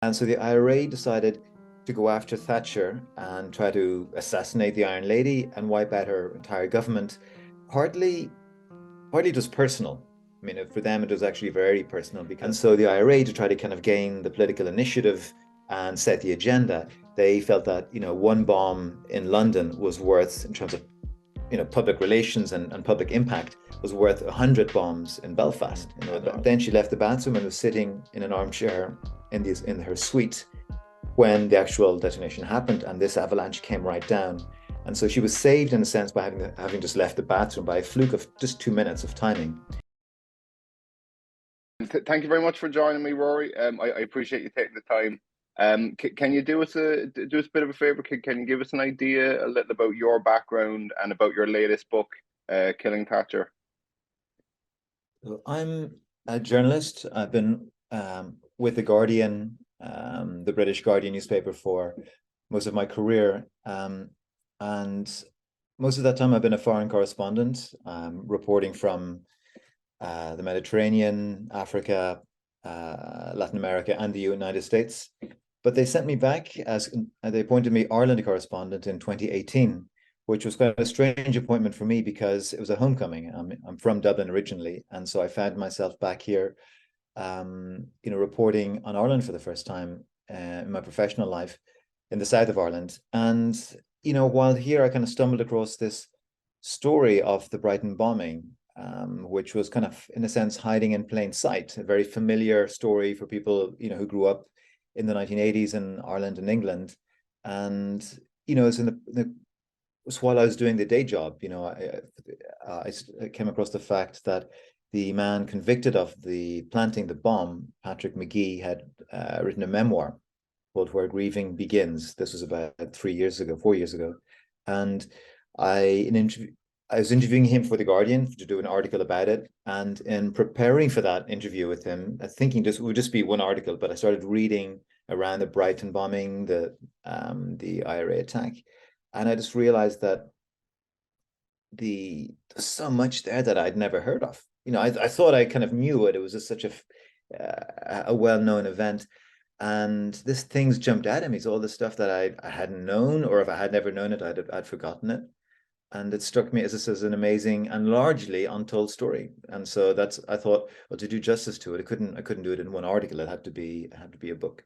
And so the I.R.A. decided to go after Thatcher and try to assassinate the Iron Lady and wipe out her entire government, partly just personal. I mean, for them, it was actually very personal because, and so the I.R.A., to try to kind of gain the political initiative and set the agenda, they felt that, one bomb in London was worth, in terms of, public relations and public impact, was worth 100 bombs in Belfast. Then she left the bathroom and was sitting in an armchair in her suite when the actual detonation happened, and this avalanche came right down. And so she was saved in a sense by having just left the bathroom by a fluke of just 2 minutes of timing. Thank you very much for joining me, Rory. I appreciate you taking the time. Can you do us a bit of a favor? Can you give us an idea a little about your background and about your latest book, Killing Thatcher? I'm a journalist. I've been with The Guardian, the British Guardian newspaper, for most of my career. And most of that time I've been a foreign correspondent, reporting from the Mediterranean, Africa, Latin America, and the United States. But they sent me back they appointed me Ireland correspondent in 2018, which was quite a strange appointment for me because it was a homecoming. I'm from Dublin originally, and so I found myself back here, reporting on Ireland for the first time in my professional life in the south of Ireland. And while here, I kind of stumbled across this story of the Brighton bombing, which was kind of, in a sense, hiding in plain sight. A very familiar story for people, who grew up in the 1980s in Ireland and England. And, it's while I was doing the day job, I came across the fact that the man convicted of planting the bomb, Patrick Magee, had written a memoir called Where Grieving Begins. This was about 4 years ago. And I was interviewing him for The Guardian to do an article about it. And in preparing for that interview with him, thinking it would just be one article, but I started reading around the Brighton bombing, the I.R.A. attack. And I just realized that there's so much there that I'd never heard of. I thought I kind of knew it. It was just such a well-known event. And this things jumped out at me. So all the stuff that I hadn't known, or if I had never known it, I'd forgotten it. And it struck me as this is an amazing and largely untold story. And so I thought, well, to do justice to it, I couldn't do it in one article. It had to be a book.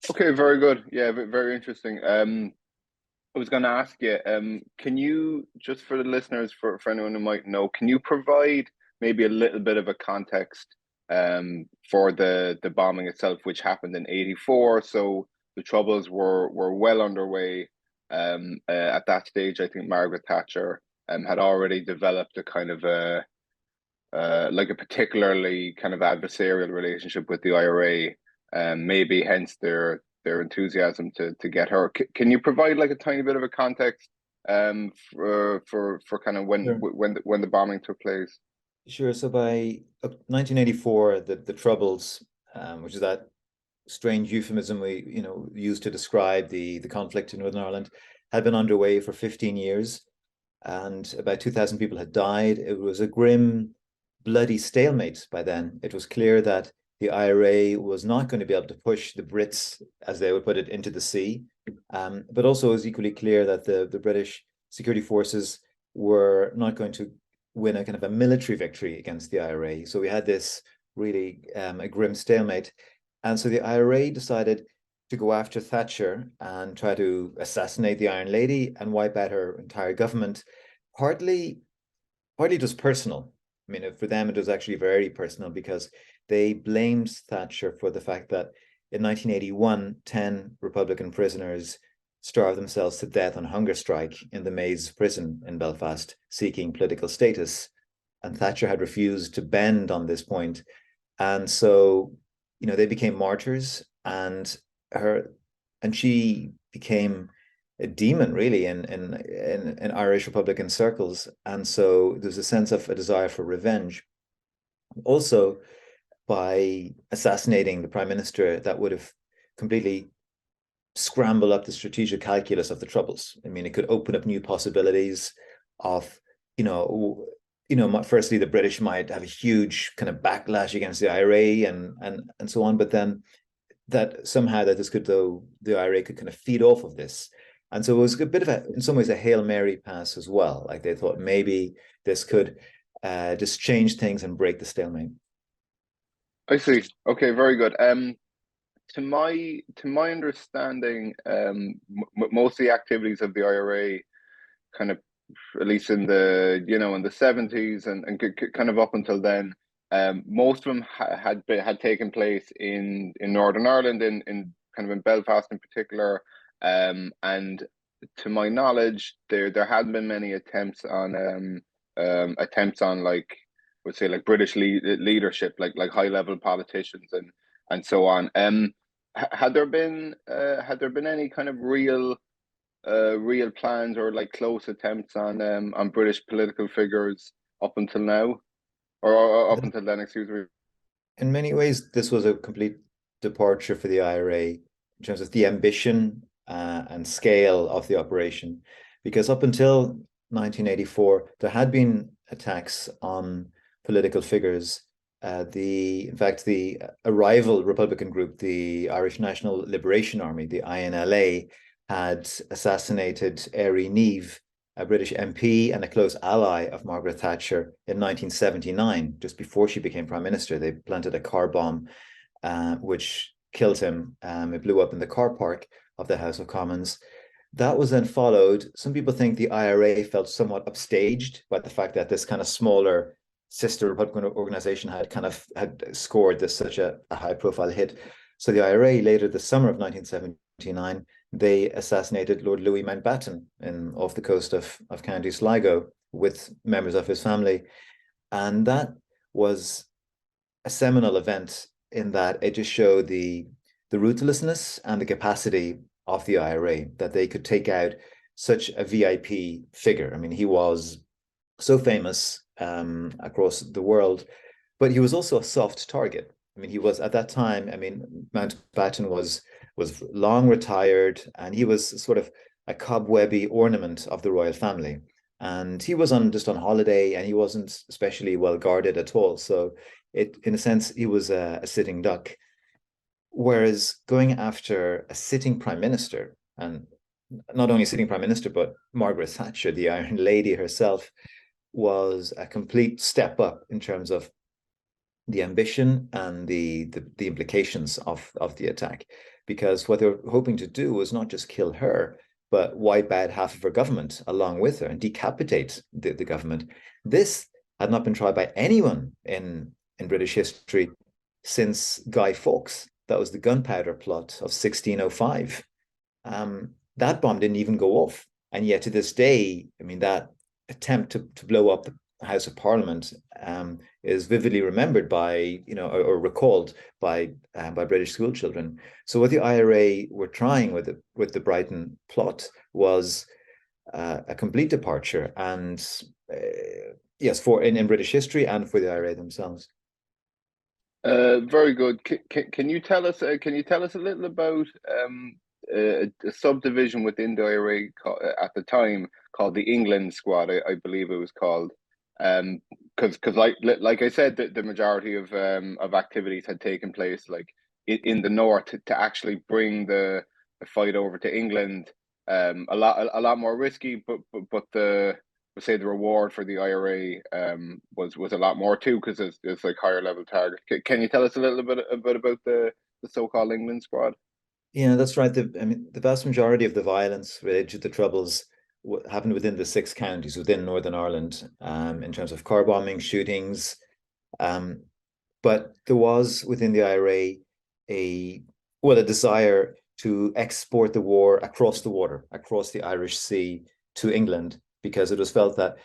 Okay, very good. Yeah, very interesting. I was going to ask you, can you, just for the listeners, for anyone who might know, can you provide maybe a little bit of a context for the bombing itself, which happened in '84? So the Troubles were well underway. At that stage, I think Margret Thatcher had already developed a kind of like a particularly kind of adversarial relationship with the I.R.A. Maybe hence their enthusiasm to get her. Can you provide like a tiny bit of a context for kind of Sure. when the bombing took place? Sure. So by 1984, the Troubles, which is that strange euphemism we use to describe the conflict in Northern Ireland, had been underway for 15 years, and about 2,000 people had died. It was a grim, bloody stalemate by then. It was clear that the I.R.A. was not going to be able to push the Brits, as they would put it, into the sea. But also it was equally clear that the British security forces were not going to win a kind of a military victory against the I.R.A. So we had this really a grim stalemate. And so the I.R.A. decided to go after Thatcher and try to assassinate the Iron Lady and wipe out her entire government, partly just personal. I mean, for them, it was actually very personal because they blamed Thatcher for the fact that in 1981, 10 Republican prisoners starved themselves to death on hunger strike in the Maze prison in Belfast, seeking political status. And Thatcher had refused to bend on this point. And so, they became martyrs, and she became a demon, really, in Irish Republican circles. And so there's a sense of a desire for revenge. Also, by assassinating the prime minister, that would have completely scrambled up the strategic calculus of the Troubles. I mean, it could open up new possibilities of, firstly, the British might have a huge kind of backlash against the I.R.A. and so on, but then that somehow that this could, though, the IRA could kind of feed off of this. And so it was a bit of a, in some ways, a Hail Mary pass as well. Like they thought maybe this could just change things and break the stalemate. I see. Okay, very good. To my understanding, most of the activities of the IRA, kind of, at least in the in the 70s and kind of up until then, most of them had taken place in Northern Ireland, in kind of in Belfast in particular, and to my knowledge, there hadn't been many attempts on, like, would say, like British leadership, like high level politicians and so on. Had there been any kind of real plans or like close attempts on British political figures up until now, or up until then, excuse me? In many ways, this was a complete departure for the IRA in terms of the ambition and scale of the operation, because up until 1984, there had been attacks on political figures. In fact, a rival Republican group, the Irish National Liberation Army, the INLA, had assassinated I.R.A, a British MP and a close ally of Margret Thatcher, in 1979, just before she became Prime Minister. They planted a car bomb, which killed him. It blew up in the car park of the House of Commons. That was then followed. Some people think the IRA felt somewhat upstaged by the fact that this kind of smaller sister Republican organization had scored such a high profile hit. So the IRA, later the summer of 1979, they assassinated Lord Louis Mountbatten off the coast of County Sligo with members of his family. And that was a seminal event in that it just showed the ruthlessness and the capacity of the IRA, that they could take out such a VIP figure. I mean, he was so famous across the world, but he was also a soft target. I mean, he was at that time, I mean, Mountbatten was long retired, and he was sort of a cobwebby ornament of the royal family. And he was just on holiday, and he wasn't especially well guarded at all. So in a sense, he was a sitting duck. Whereas going after a sitting prime minister, and not only sitting prime minister, but Margaret Thatcher, the Iron Lady herself, was a complete step up in terms of the ambition and the implications of the attack. Because what they were hoping to do was not just kill her, but wipe out half of her government along with her and decapitate the government. This had not been tried by anyone in British history since Guy Fawkes. That was the gunpowder plot of 1605. That bomb didn't even go off. And yet to this day, I mean, that attempt to blow up the House of Parliament is vividly remembered by, or recalled by British school children. So what the IRA were trying with the Brighton plot was a complete departure, and yes, in British history and for the IRA themselves. Very good. Can you tell us a little about a subdivision within the IRA at the time called the England Squad? I believe it was called. Because like I said, the majority of activities had taken place like in the north to actually bring the fight over to England. A lot more risky, but the say the reward for the IRA was a lot more too, because it's like higher level target. Can you tell us a little bit about the so-called England Squad? Yeah, that's right. The vast majority of the violence related to the Troubles happened within the 6 counties within Northern Ireland, in terms of car bombing, shootings. But there was within the IRA a desire to export the war across the water, across the Irish Sea to England, because it was felt that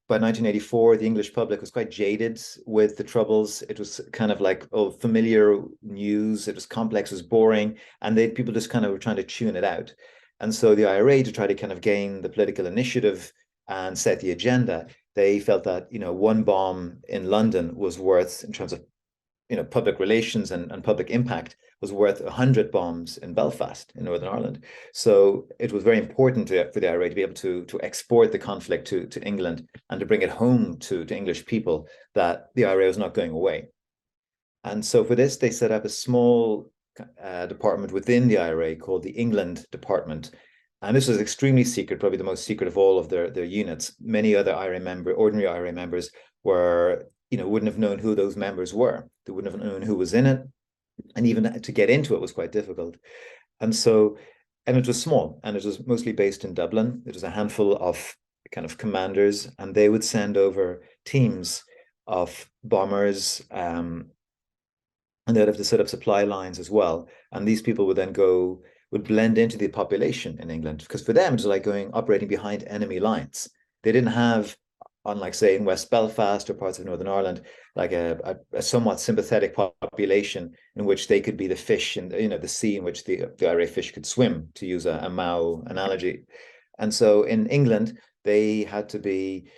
by 1984, the English public was quite jaded with the Troubles. It was kind of like, familiar news. It was complex, it was boring, and people just kind of were trying to tune it out. And so the IRA, to try to kind of gain the political initiative and set the agenda, they felt that, one bomb in London was worth, in terms of, public relations and public impact, was worth 100 bombs in Belfast in Northern Ireland. So it was very important for the IRA to be able to export the conflict to England and to bring it home to English people that the IRA was not going away. And so for this, they set up a small department within the I.R.A. called the England Department. And this was extremely secret, probably the most secret of all of their units. Many other ordinary I.R.A. members were, wouldn't have known who those members were. They wouldn't have known who was in it. And even to get into it was quite difficult. And it was small, and it was mostly based in Dublin. It was a handful of kind of commanders, and they would send over teams of bombers, and they'd have to set up supply lines as well. And these people would blend into the population in England, because for them it was like operating behind enemy lines. They didn't have, unlike say in West Belfast or parts of Northern Ireland, like a somewhat sympathetic population in which they could be the fish in the sea in which the I.R.A. fish could swim, to use a Mao analogy. And so in England, it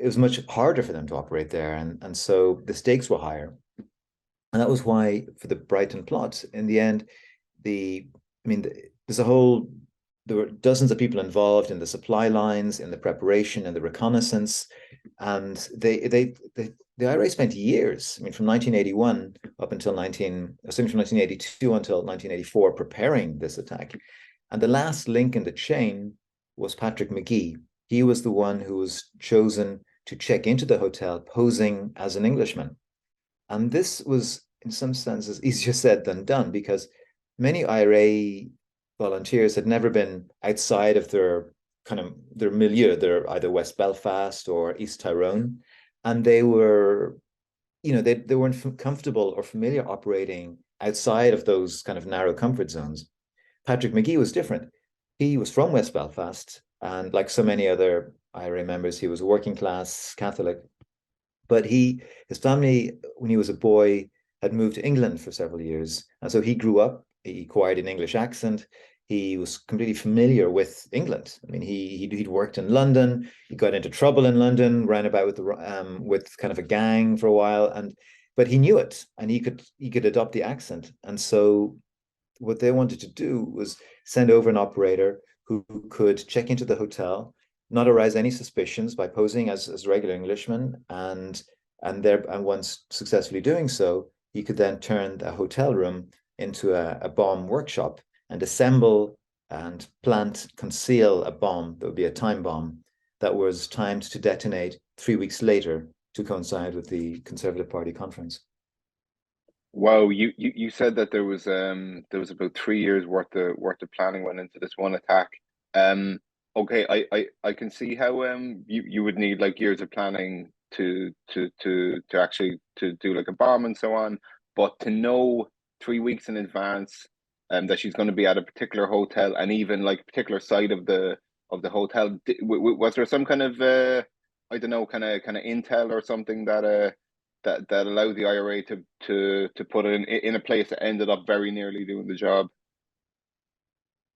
was much harder for them to operate there, and so the stakes were higher. And that was why, for the Brighton plot, in the end, there were dozens of people involved in the supply lines, in the preparation, and the reconnaissance, and the I.R.A. spent years, from 1981 up until from 1982 until 1984, preparing this attack. And the last link in the chain was Patrick Magee. He was the one who was chosen to check into the hotel posing as an Englishman. And this was, in some senses, easier said than done, because many I.R.A. volunteers had never been outside of their milieu. They're either West Belfast or East Tyrone, and they were, they weren't comfortable or familiar operating outside of those kind of narrow comfort zones. Patrick Magee was different. He was from West Belfast, and like so many other I.R.A. members, he was a working class Catholic. But his family, when he was a boy, had moved to England for several years. And so he grew up, he acquired an English accent. He was completely familiar with England. He'd worked in London. He got into trouble in London, ran about with kind of a gang for a while, but he knew it, and he could adopt the accent. And so what they wanted to do was send over an operator who could check into the hotel, not arouse any suspicions by posing as regular Englishmen, and once successfully doing so, he could then turn the hotel room into a bomb workshop and assemble and conceal a bomb that would be a time bomb that was timed to detonate 3 weeks later, to coincide with the Conservative Party conference. Wow, you said that there was about 3 years worth of planning went into this one attack. Okay, I can see how you would need like years of planning to actually to do like a bomb and so on, but to know 3 weeks in advance that she's going to be at a particular hotel, and even like particular site of the hotel, was there some kind of I don't know, kind of intel or something that that allowed the I.R.A. to put it in a place that ended up very nearly doing the job?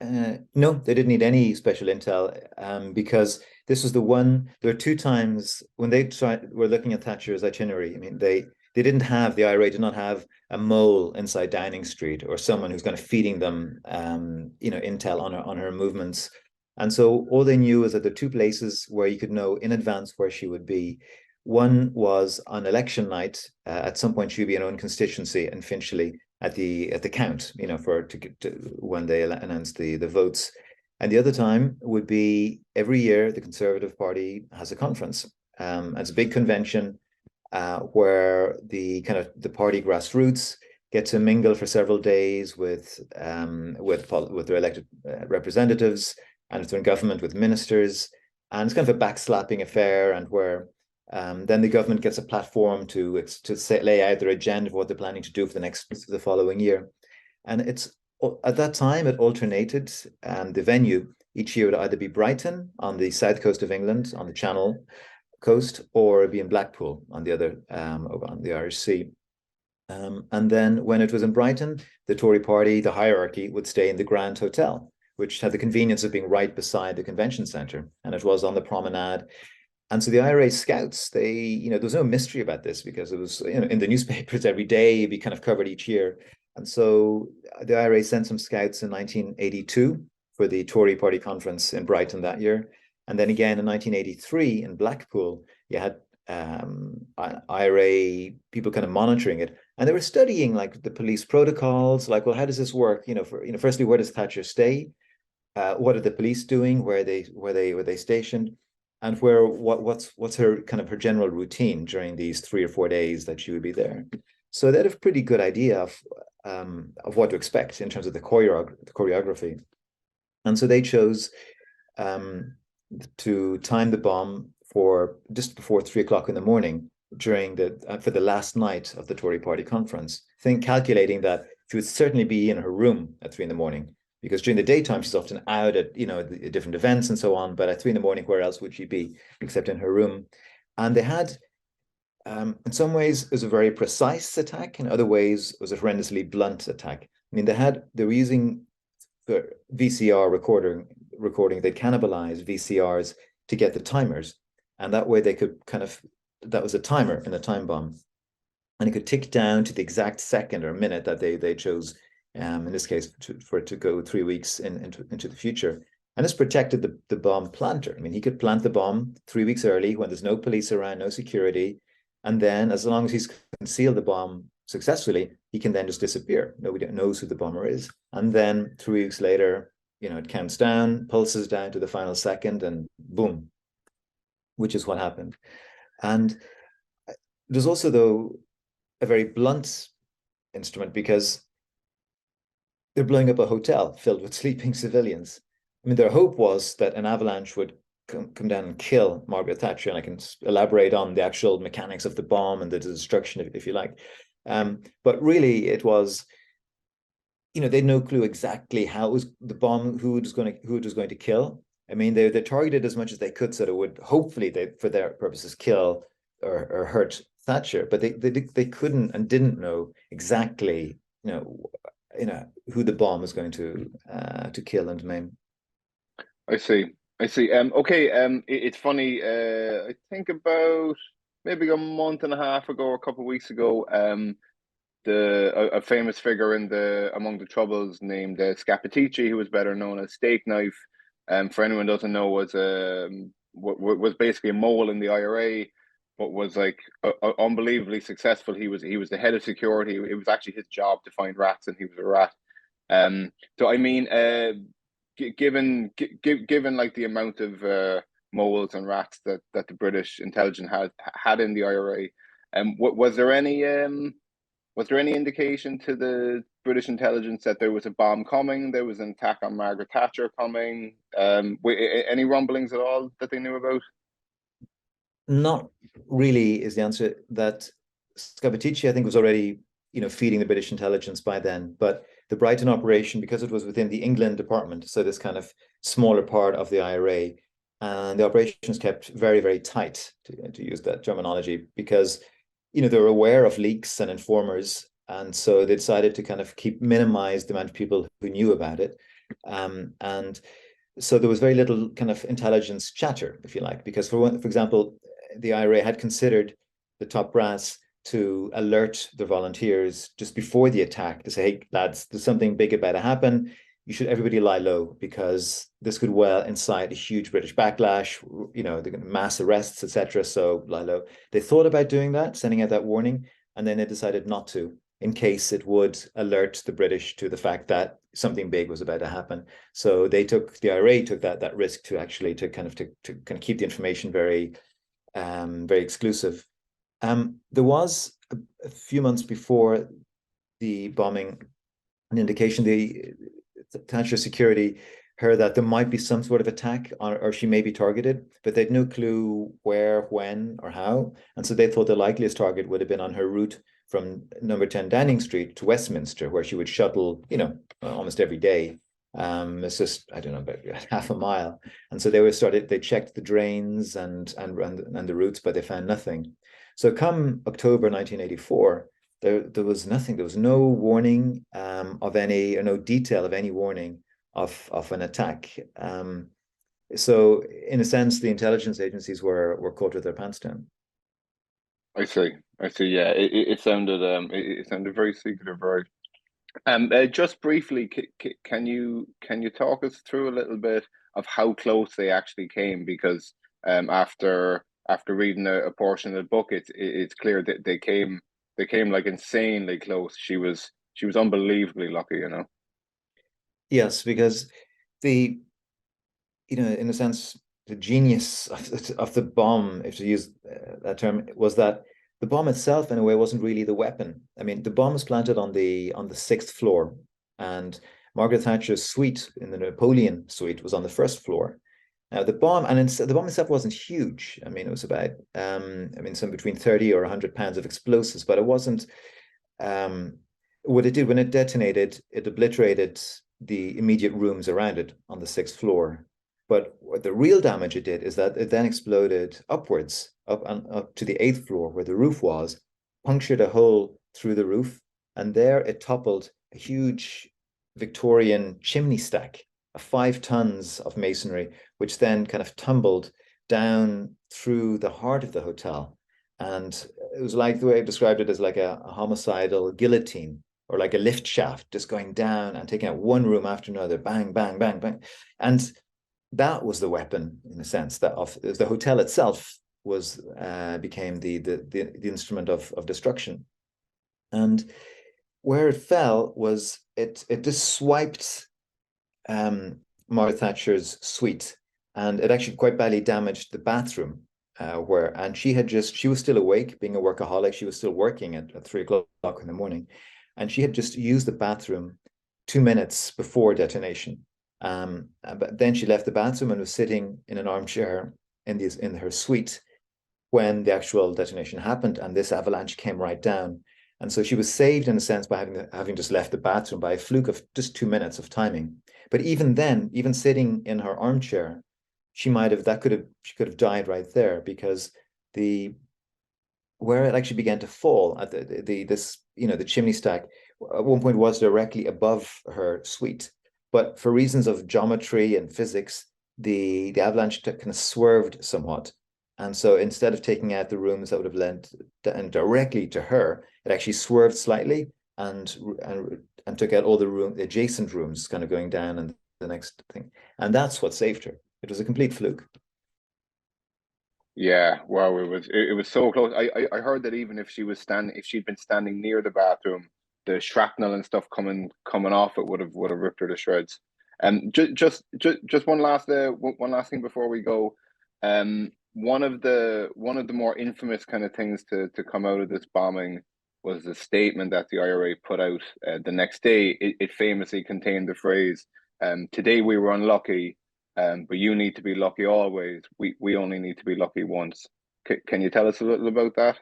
No, they didn't need any special intel, because this was the one. There were 2 times when were looking at Thatcher's itinerary. They didn't have, the I.R.A. did not have a mole inside Downing Street, or someone who's kind of feeding them, intel on her movements. And so all they knew was that there are 2 places where you could know in advance where she would be. One was on election night. At some point, she'd be in her own constituency in Finchley at the count, when they announced the votes. And the other time would be every year the Conservative Party has a conference. It's a big convention where the party grassroots get to mingle for several days with their elected representatives, and if they're in government, with ministers. And it's kind of a backslapping affair, and where then the government gets a platform to lay out their agenda of what they're planning to do for the following year. And at that time it alternated, the venue each year would either be Brighton on the south coast of England, on the Channel coast, or it'd be in Blackpool on the other, on the Irish Sea. And then when it was in Brighton, the Tory party, the hierarchy, would stay in the Grand Hotel, which had the convenience of being right beside the convention centre, and it was on the promenade. And so the I.R.A. scouts, there was no mystery about this, because it was in the newspapers every day, it'd be kind of covered each year. And so the I.R.A. sent some scouts in 1982 for the Tory party conference in Brighton that year. And then again in 1983 in Blackpool, you had I.R.A. people kind of monitoring it. And they were studying like the police protocols, like, well, how does this work? Firstly, where does Thatcher stay? What are the police doing? Were they stationed? And what's her kind of her general routine during these 3 or 4 days that she would be there? So they had a pretty good idea of what to expect in terms of the choreography. And so they chose um, to time the bomb for just before 3 o'clock in the morning for the last night of the Tory party conference. Calculating that she would certainly be in her room at 3 in the morning, because during the daytime she's often out at the different events and so on. But at 3 in the morning, where else would she be except in her room? And they had, in some ways, it was a very precise attack. In other ways, it was a horrendously blunt attack. I mean, they were using the VCR recording. They cannibalized VCRs to get the timers, and that way they could that was a timer in a time bomb, and it could tick down to the exact second or minute that they chose. In this case, for it to go 3 weeks into the future. And this protected the bomb planter. I mean, he could plant the bomb 3 weeks early when there's no police around, no security. And then as long as he's concealed the bomb successfully, he can then just disappear. Nobody knows who the bomber is. And then 3 weeks later, it counts down, pulses down to the final second, and boom, which is what happened. And there's also, though, a very blunt instrument, because they're blowing up a hotel filled with sleeping civilians. I mean, their hope was that an avalanche would come down and kill Margret Thatcher, and I can elaborate on the actual mechanics of the bomb and the destruction, if you like. But really, it was, they had no clue exactly how it was the bomb, who it was going to kill. I mean, they targeted as much as they could, so that it would hopefully, for their purposes, kill or hurt Thatcher. But they couldn't and didn't know exactly, who the bomb was going to kill and maim. I see. I see. Okay. It's funny. I think about maybe a month and a half ago, or a couple of weeks ago, a famous figure among the Troubles named Scappaticci, who was better known as Steak Knife, for anyone who doesn't know, was basically a mole in the I.R.A., but was like unbelievably successful. He was the head of security. It was actually his job to find rats, and he was a rat. So I mean, given like the amount of moles and rats that the British intelligence had in the I.R.A., was there any indication to the British intelligence that there was a bomb coming, there was an attack on Margaret Thatcher coming? Any rumblings at all that they knew about? Not really is the answer. That Scappaticci, I think, was already, feeding the British intelligence by then. But the Brighton operation, because it was within the England department, so this kind of smaller part of the I.R.A., and the operation was kept very, very tight, to use that terminology, because, they were aware of leaks and informers. And so they decided to kind of minimize the amount of people who knew about it. And so there was very little kind of intelligence chatter, if you like, because for example, the I.R.A. had considered the top brass to alert the volunteers just before the attack to say, hey, lads, there's something big about to happen. Everybody lie low, because this could well incite a huge British backlash, the mass arrests, etc. So lie low. They thought about doing that, sending out that warning, and then they decided not to, in case it would alert the British to the fact that something big was about to happen. So the I.R.A. took that risk to actually to kind of keep the information very exclusive. There was a few months before the bombing an indication the Thatcher security heard that there might be some sort of attack or she may be targeted, but they'd no clue where, when, or how. And so they thought the likeliest target would have been on her route from number 10 Downing Street to Westminster, where she would shuttle, almost every day. It's just, I don't know, about half a mile. And so they checked the drains and the routes, but they found nothing. So come October 1984, there was nothing. There was no warning of any, or no detail of any warning of an attack. So in a sense, the intelligence agencies were caught with their pants down. I see. Yeah, it sounded very secretive, right? Just briefly, can you talk us through a little bit of how close they actually came? Because after reading a portion of the book, it's clear that they came they came like insanely close. She was unbelievably lucky, you know. Yes, because the, in a sense, the genius of the bomb, if to use that term, was that the bomb itself, in a way, wasn't really the weapon. I mean, the bomb was planted on the sixth floor, and Margaret Thatcher's suite in the Napoleon suite was on the first floor. Now the bomb itself wasn't huge. I mean, it was about some between 30 or 100 pounds of explosives, but it wasn't. Um, what it did when it detonated, it obliterated the immediate rooms around it on the sixth floor. But what the real damage it did is that it then exploded upwards, up to the eighth floor where the roof was, punctured a hole through the roof, and there it toppled a huge Victorian chimney stack of 5 tons of masonry, which then kind of tumbled down through the heart of the hotel. And it was like, the way I described it, as like a homicidal guillotine, or like a lift shaft just going down and taking out one room after another, bang, bang, bang, bang. And that was the weapon, in a sense, that of the hotel itself was became the instrument of destruction. And where it fell was it just swiped Margaret Thatcher's suite, and it actually quite badly damaged the bathroom, and she was still awake, being a workaholic. She was still working at 3 o'clock in the morning, and she had just used the bathroom 2 minutes before detonation. But then she left the bathroom and was sitting in an armchair in her suite when the actual detonation happened, and this avalanche came right down. And so she was saved, in a sense, by having just left the bathroom by a fluke of just 2 minutes of timing. But even then, even sitting in her armchair, she could have died right there, because the where it actually began to fall at the chimney stack at one point was directly above her suite. But for reasons of geometry and physics, the avalanche kind of swerved somewhat. And so instead of taking out the rooms that would have led directly to her, it actually swerved slightly and took out all the adjacent rooms, kind of going down and the next thing. And that's what saved her. It was a complete fluke. Yeah, wow, it was so close. I heard that even if she'd been standing near the bathroom, the shrapnel and stuff coming off it would have ripped her to shreds. Just one last thing before we go. One of the more infamous kind of things to come out of this bombing was the statement that the IRA put out the next day. It famously contained the phrase, "Today we were unlucky. But you need to be lucky always. We only need to be lucky once." Can you tell us a little about that?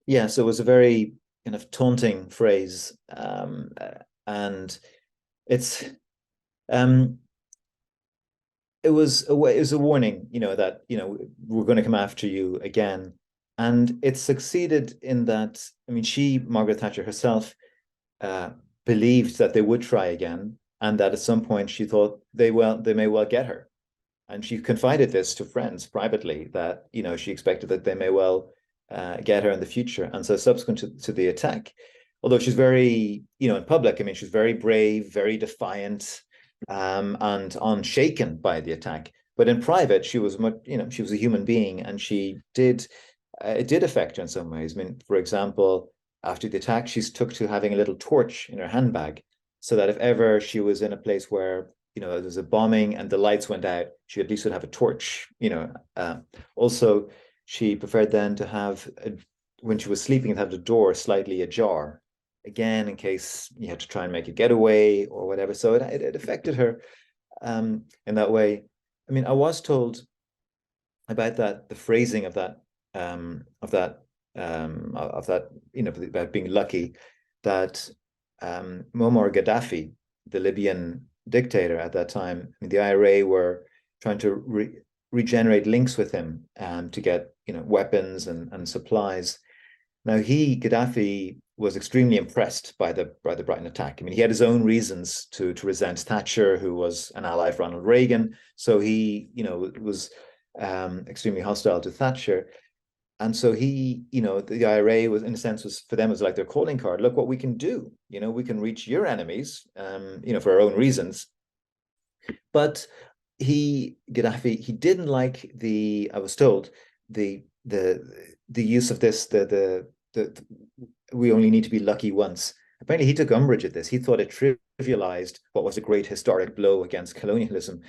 Yeah, so it was a very kind of taunting phrase, and it's um, it was a warning, that we're going to come after you again, and it succeeded in that. I mean, Margaret Thatcher herself, uh, believed that they would try again, and that at some point she thought they may well get her. And she confided this to friends privately, that she expected that they may well get her in the future. And so subsequent to the attack, although she's very, in public, I mean, she's very brave, very defiant, and unshaken by the attack. But in private, she was much, she was a human being, and it did affect her in some ways. I mean, for example, after the attack, she took to having a little torch in her handbag, so that if ever she was in a place where there was a bombing and the lights went out, she at least would have a torch. Also, she preferred then to have when she was sleeping, to have the door slightly ajar, again in case you had to try and make a getaway or whatever. So it affected her in that way. I mean, I was told about the phrasing of that about being lucky, that Muammar Gaddafi, the Libyan dictator at that time, I mean, the I.R.A. were trying to regenerate links with him to get weapons and supplies. Now Gaddafi was extremely impressed by the Brighton attack. I mean, he had his own reasons to resent Thatcher, who was an ally of Ronald Reagan. So he was extremely hostile to Thatcher. And so the I.R.A. was, in a sense, was for them was like their calling card. Look what we can do. We can reach your enemies, for our own reasons. But Gaddafi, he didn't like I was told, the use of this, the we only need to be lucky once. Apparently, he took umbrage at this. He thought it trivialized what was a great historic blow against colonialism.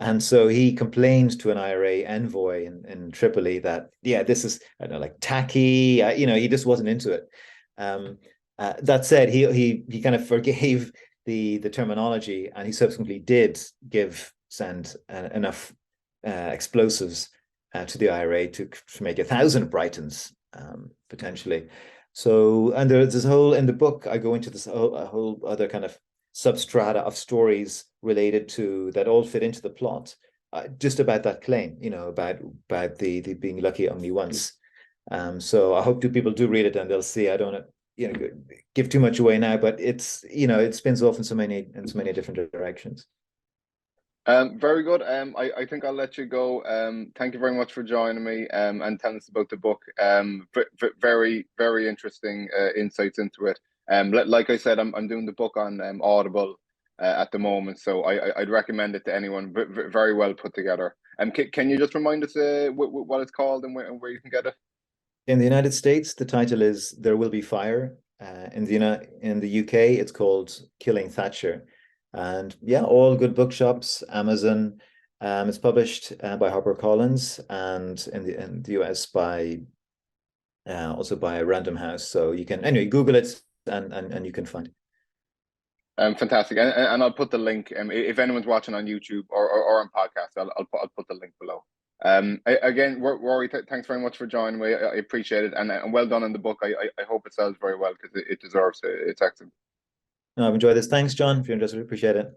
And so he complained to an I.R.A. envoy in Tripoli that, yeah, this is, I don't know, like tacky. He just wasn't into it. That said, he kind of forgave the terminology, and he subsequently did send enough explosives to the I.R.A. to make 1,000 Brightons potentially. So, and there's this whole, in the book, I go into this a whole other kind of substrata of stories related to that all fit into the plot, just about that claim, about the being lucky only once. So I hope people do read it, and they'll see. I don't want to, give too much away now, but it's, it spins off in so many different directions. Very good. I think I'll let you go. Thank you very much for joining me and telling us about the book. Very, very interesting insights into it. Like I said, I'm doing the book on Audible at the moment, so I'd recommend it to anyone. Very well put together. Can you just remind us what it's called and where you can get it? In the United States, the title is There Will Be Fire. In the UK, it's called Killing Thatcher. And yeah, all good bookshops, Amazon. It's published by HarperCollins, and in the US by also by Random House. So you can Google it and you can find it. Fantastic, and I'll put the link. If anyone's watching on YouTube or on podcast, I'll put the link below. Again, Rory, thanks very much for joining me. I appreciate it, and well done on the book. I hope it sells very well, because it deserves it. It's excellent. No, I've enjoyed this. Thanks, John, if you're interested. Appreciate it.